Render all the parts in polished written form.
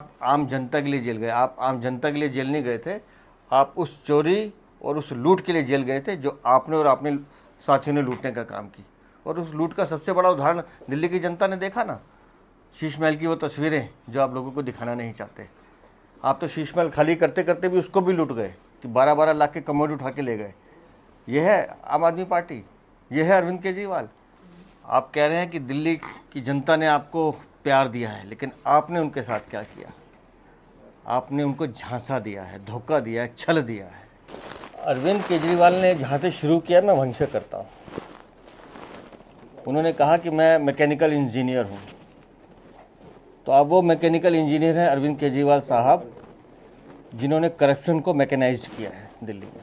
आम जनता के लिए जेल गए। आप आम जनता के लिए जेल नहीं गए थे, आप उस चोरी और उस लूट के लिए जेल गए थे जो आपने और अपने साथियों ने लूटने का काम की। और उस लूट का सबसे बड़ा उदाहरण दिल्ली की जनता ने देखा ना, शीश महल की वो तस्वीरें जो आप लोगों को दिखाना नहीं चाहते। आप तो शीश महल खाली करते करते भी उसको भी लूट गए कि 12-12 लाख के कमोड उठा के ले गए। यह है आम आदमी पार्टी, यह है अरविंद केजरीवाल। आप कह रहे हैं कि दिल्ली की जनता ने आपको प्यार दिया है, लेकिन आपने उनके साथ क्या किया? आपने उनको झांसा दिया है, धोखा दिया है, छल दिया है। अरविंद केजरीवाल ने जहाँ से शुरू किया मैं वहीं से करता हूँ। उन्होंने कहा कि मैं मैकेनिकल इंजीनियर हूँ, तो अब वो मैकेनिकल इंजीनियर हैं अरविंद केजरीवाल साहब, जिन्होंने करप्शन को मैकेनाइज्ड किया है दिल्ली में।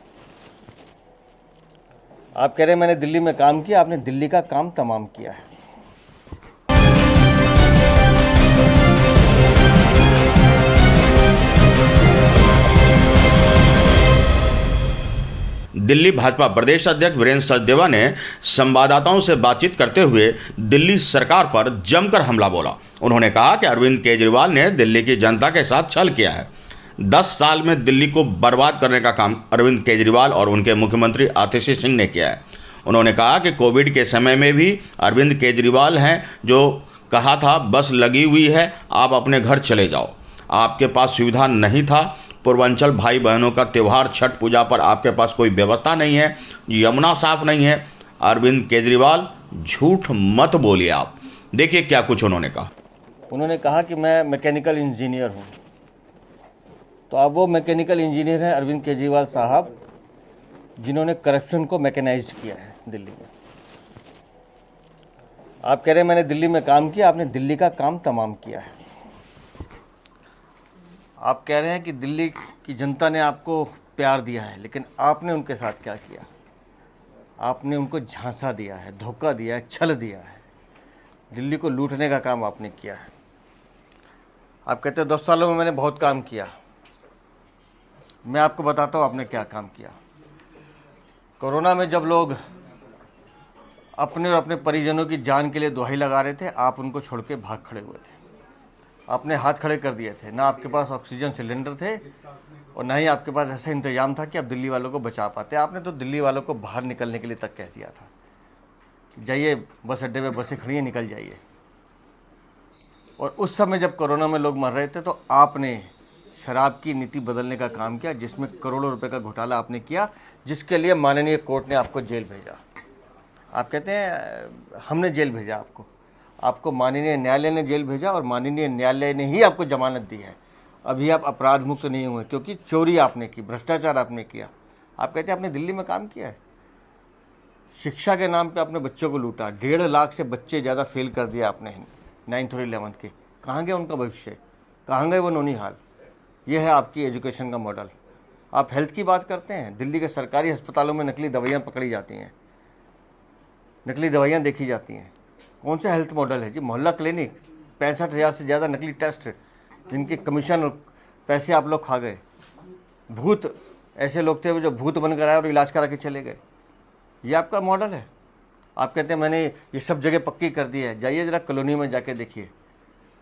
आप कह रहे हैं मैंने दिल्ली में काम किया, आपने दिल्ली का काम तमाम किया है। दिल्ली भाजपा प्रदेश अध्यक्ष वीरेंद्र सचदेवा ने संवाददाताओं से बातचीत करते हुए दिल्ली सरकार पर जमकर हमला बोला। उन्होंने कहा कि अरविंद केजरीवाल ने दिल्ली की जनता के साथ छल किया है। 10 साल में दिल्ली को बर्बाद करने का काम अरविंद केजरीवाल और उनके मुख्यमंत्री आतिशी सिंह ने किया है। उन्होंने कहा कि कोविड के समय में भी अरविंद केजरीवाल हैं जो कहा था बस लगी हुई है, आप अपने घर चले जाओ। आपके पास सुविधा नहीं था। पूर्वांचल भाई बहनों का त्यौहार छठ पूजा पर आपके पास कोई व्यवस्था नहीं है, यमुना साफ नहीं है। अरविंद केजरीवाल झूठ मत बोलिए। आप देखिए क्या कुछ उन्होंने कहा। उन्होंने कहा कि मैं मैकेनिकल इंजीनियर हूँ, तो अब वो मैकेनिकल इंजीनियर हैं अरविंद केजरीवाल साहब, जिन्होंने करप्शन को मैकेनाइज्ड किया है दिल्ली में। आप कह रहे हैं मैंने दिल्ली में काम किया, आपने दिल्ली का काम तमाम किया है। आप कह रहे हैं कि दिल्ली की जनता ने आपको प्यार दिया है, लेकिन आपने उनके साथ क्या किया? आपने उनको झांसा दिया है, धोखा दिया है, छल दिया है। दिल्ली को लूटने का काम आपने किया है। आप कहते हो 10 सालों में मैंने बहुत काम किया। मैं आपको बताता हूँ आपने क्या काम किया। कोरोना में जब लोग अपने और अपने परिजनों की जान के लिए दुहाई लगा रहे थे, आप उनको छोड़ के भाग खड़े हुए थे। आपने हाथ खड़े कर दिए थे। ना आपके पास ऑक्सीजन सिलेंडर थे और ना ही आपके पास ऐसा इंतजाम था कि आप दिल्ली वालों को बचा पाते। आपने तो दिल्ली वालों को बाहर निकलने के लिए तक कह दिया था, जाइए बस अड्डे पे बसें खड़ी हैं, निकल जाइए। और उस समय जब कोरोना में लोग मर रहे थे तो आपने शराब की नीति बदलने का काम किया, जिसमें करोड़ों रुपए का घोटाला आपने किया, जिसके लिए माननीय कोर्ट ने आपको जेल भेजा। आप कहते हैं हमने जेल भेजा आपको माननीय न्यायालय ने जेल भेजा, और माननीय न्यायालय ने ही आपको जमानत दी है। अभी आप अपराध मुक्त नहीं हुए, क्योंकि चोरी आपने की, भ्रष्टाचार आपने किया। आप कहते हैं आपने दिल्ली में काम किया है। शिक्षा के नाम पे आपने बच्चों को लूटा। 1.5 लाख से बच्चे ज़्यादा फेल कर दिया आपने 9th और 11th के। कहाँ गया उनका भविष्य? कहाँ गए वो नौनिहाल? ये है आपकी एजुकेशन का मॉडल। आप हेल्थ की बात करते हैं, दिल्ली के सरकारी अस्पतालों में नकली दवाइयाँ पकड़ी जाती हैं, नकली दवाइयाँ देखी जाती हैं। कौन सा हेल्थ मॉडल है जी? मोहल्ला क्लिनिक, 65,000 से ज़्यादा नकली टेस्ट, जिनके कमीशन और पैसे आप लोग खा गए। भूत, ऐसे लोग थे जो भूत बनकर आए और इलाज करा के चले गए। ये आपका मॉडल है। आप कहते हैं मैंने ये सब जगह पक्की कर दी है। जाइए ज़रा कॉलोनी में जाके देखिए,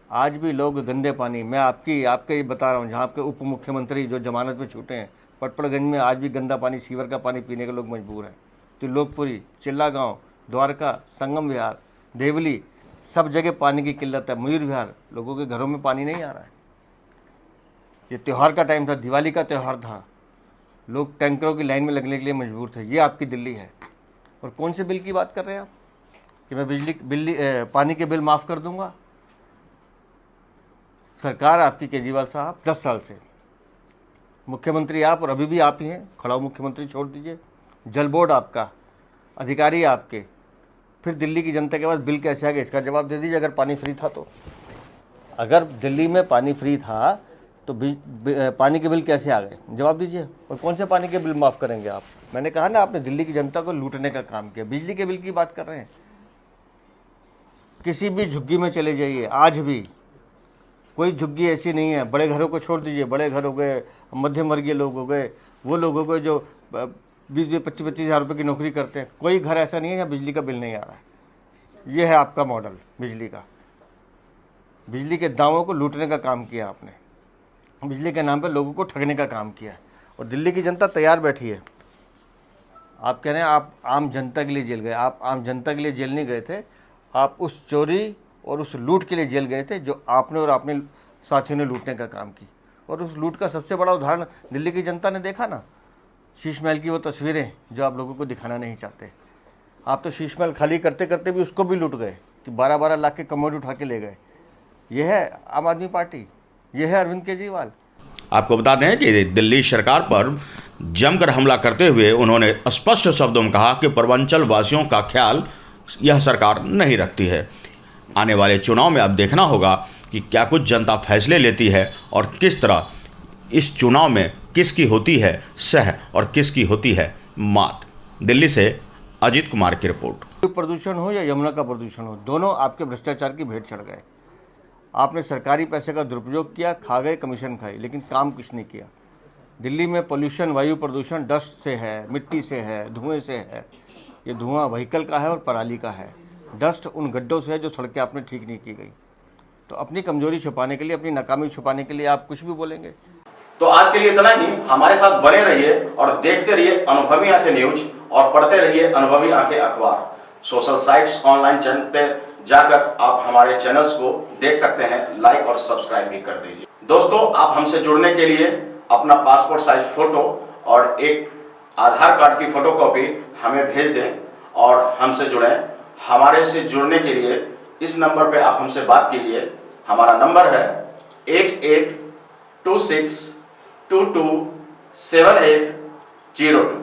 आज भी लोग गंदे पानी, मैं आपके ये बता रहा हूँ, जहाँ आपके उप मुख्यमंत्री जो जमानत में छूटे हैं, पटपड़गंज में आज भी गंदा पानी, सीवर का पानी पीने के लोग मजबूर हैं। त्रिलोकपुरी, चिल्ला गाँव, द्वारका, संगम विहार, देवली, सब जगह पानी की किल्लत है। मयूर विहार, लोगों के घरों में पानी नहीं आ रहा है। ये त्यौहार का टाइम था, दिवाली का त्यौहार था, लोग टैंकरों की लाइन में लगने के लिए मजबूर थे। ये आपकी दिल्ली है। और कौन से बिल की बात कर रहे हैं आप कि मैं पानी के बिल माफ़ कर दूंगा? सरकार आपकी केजरीवाल साहब 10 साल से, मुख्यमंत्री आप, और अभी भी आप ही हैं। खड़ा मुख्यमंत्री छोड़ दीजिए, जल बोर्ड आपका, अधिकारी आपके, फिर दिल्ली की जनता के पास बिल कैसे आ गए इसका जवाब दे दीजिए। अगर पानी फ्री था तो, अगर दिल्ली में पानी फ्री था तो पानी के बिल कैसे आ गए? जवाब दीजिए। और कौन से पानी के बिल माफ़ करेंगे आप? मैंने कहा ना, आपने दिल्ली की जनता को लूटने का काम किया। बिजली के बिल की बात कर रहे हैं। किसी भी झुग्गी में चले जाइए, आज भी कोई झुग्गी ऐसी नहीं है, बड़े घरों को छोड़ दीजिए, बड़े घर हो गए, मध्यम वर्गीय लोग हो गए, वो लोग हो गए जो 20-25 हज़ार रुपये की नौकरी करते हैं, कोई घर ऐसा नहीं है जहाँ बिजली का बिल नहीं आ रहा है। ये है आपका मॉडल बिजली का। बिजली के दामों को लूटने का काम किया आपने। बिजली के नाम पे लोगों को ठगने का काम किया है। और दिल्ली की जनता तैयार बैठी है। आप कह रहे हैं आप आम जनता के लिए जेल गए, आप आम जनता के लिए जेल नहीं गए थे, आप उस चोरी और उस लूट के लिए जेल गए थे जो आपने और अपने साथियों ने लूटने का काम की। और उस लूट का सबसे बड़ा उदाहरण दिल्ली की जनता ने देखा ना, शीश महल की वो तस्वीरें जो आप लोगों को दिखाना नहीं चाहते। आप तो शीश महल खाली करते करते भी उसको भी लूट गए कि 12-12 लाख के कमोड उठा के ले गए। यह है आम आदमी पार्टी, यह है अरविंद केजरीवाल। आपको बता दें कि दिल्ली सरकार पर जमकर हमला करते हुए उन्होंने स्पष्ट शब्दों में कहा कि पूर्वांचल वासियों का ख्याल यह सरकार नहीं रखती है। आने वाले चुनाव में अब देखना होगा कि क्या कुछ जनता फैसले लेती है और किस तरह इस चुनाव में किसकी होती है सह और किसकी होती है मात। दिल्ली से अजीत कुमार की रिपोर्ट। प्रदूषण हो या यमुना का प्रदूषण हो, दोनों आपके भ्रष्टाचार की भेंट चढ़ गए। आपने सरकारी पैसे का दुरुपयोग किया, खा गए, कमीशन खाई, लेकिन काम कुछ नहीं किया। दिल्ली में पोल्यूशन, वायु प्रदूषण डस्ट से है, मिट्टी से है, धुएं से है। ये धुआं व्हीकल का है और पराली का है। डस्ट उन गड्ढों से है जो सड़कें आपने ठीक नहीं की गई। तो अपनी कमजोरी छुपाने के लिए, अपनी नाकामी छुपाने के लिए आप कुछ भी बोलेंगे। तो आज के लिए इतना ही। हमारे साथ बने रहिए और देखते रहिए अनुभवी आंखें न्यूज और पढ़ते रहिए अनुभवी आंखें अखबार। सोशल साइट्स, ऑनलाइन चैनल पे जाकर आप हमारे चैनल्स को देख सकते हैं, लाइक और सब्सक्राइब भी कर दीजिए। दोस्तों, आप हमसे जुड़ने के लिए अपना पासपोर्ट साइज फोटो और एक आधार कार्ड की फोटोकॉपी हमें भेज दें और हमसे जुड़ें। हमारे से जुड़ने के लिए इस नंबर पे आप हमसे बात कीजिए। हमारा नंबर है 8826227802।